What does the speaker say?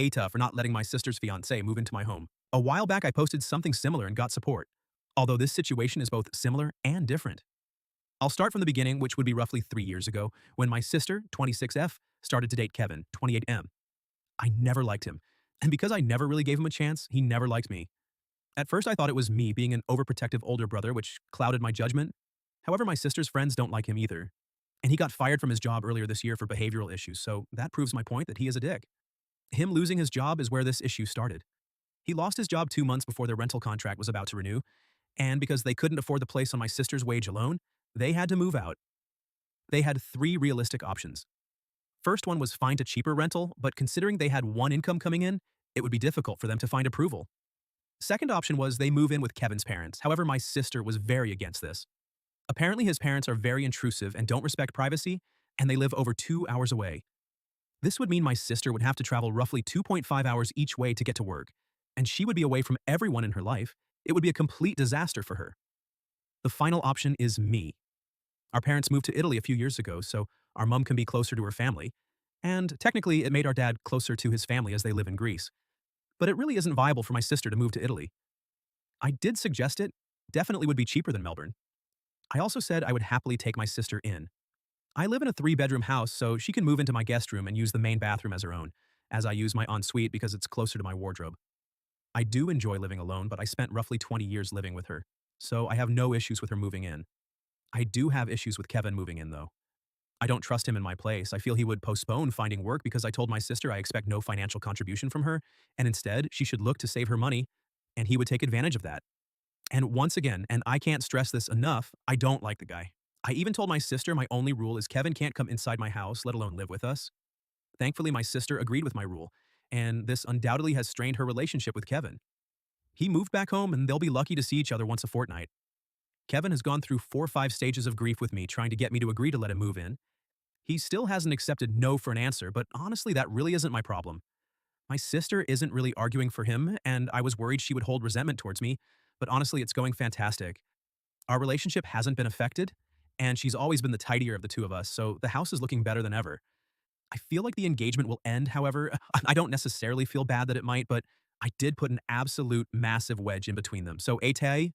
ATA for not letting my sister's fiancé move into my home. A while back, I posted something similar and got support, although this situation is both similar and different. I'll start from the beginning, which would be roughly 3 years ago, when my sister, 26F, started to date Kevin, 28M. I never liked him, and because I never really gave him a chance, he never liked me. At first, I thought it was me being an overprotective older brother, which clouded my judgment. However, my sister's friends don't like him either. And he got fired from his job earlier this year for behavioral issues, so that proves my point that he is a dick. Him losing his job is where this issue started. He lost his job 2 months before their rental contract was about to renew, and because they couldn't afford the place on my sister's wage alone, they had to move out. They had three realistic options. First one was find a cheaper rental, but considering they had one income coming in, it would be difficult for them to find approval. Second option was they move in with Kevin's parents. However, my sister was very against this. Apparently, his parents are very intrusive and don't respect privacy, and they live over 2 hours away. This would mean my sister would have to travel roughly 2.5 hours each way to get to work, and she would be away from everyone in her life. It would be a complete disaster for her. The final option is me. Our parents moved to Italy a few years ago, so our mom can be closer to her family, and technically it made our dad closer to his family as they live in Greece. But it really isn't viable for my sister to move to Italy. I did suggest it, definitely would be cheaper than Melbourne. I also said I would happily take my sister in. I live in a 3-bedroom house, so she can move into my guest room and use the main bathroom as her own, as I use my ensuite because it's closer to my wardrobe. I do enjoy living alone, but I spent roughly 20 years living with her, so I have no issues with her moving in. I do have issues with Kevin moving in, though. I don't trust him in my place. I feel he would postpone finding work because I told my sister I expect no financial contribution from her, and instead, she should look to save her money, and he would take advantage of that. And once again, and I can't stress this enough, I don't like the guy. I even told my sister my only rule is Kevin can't come inside my house, let alone live with us. Thankfully, my sister agreed with my rule, and this undoubtedly has strained her relationship with Kevin. He moved back home, and they'll be lucky to see each other once a fortnight. Kevin has gone through 4 or 5 stages of grief with me trying to get me to agree to let him move in. He still hasn't accepted no for an answer, but honestly, that really isn't my problem. My sister isn't really arguing for him, and I was worried she would hold resentment towards me, but honestly, it's going fantastic. Our relationship hasn't been affected, and she's always been the tidier of the two of us, so the house is looking better than ever. I feel like the engagement will end, however. I don't necessarily feel bad that it might, but I did put an absolute massive wedge in between them. So, Atay,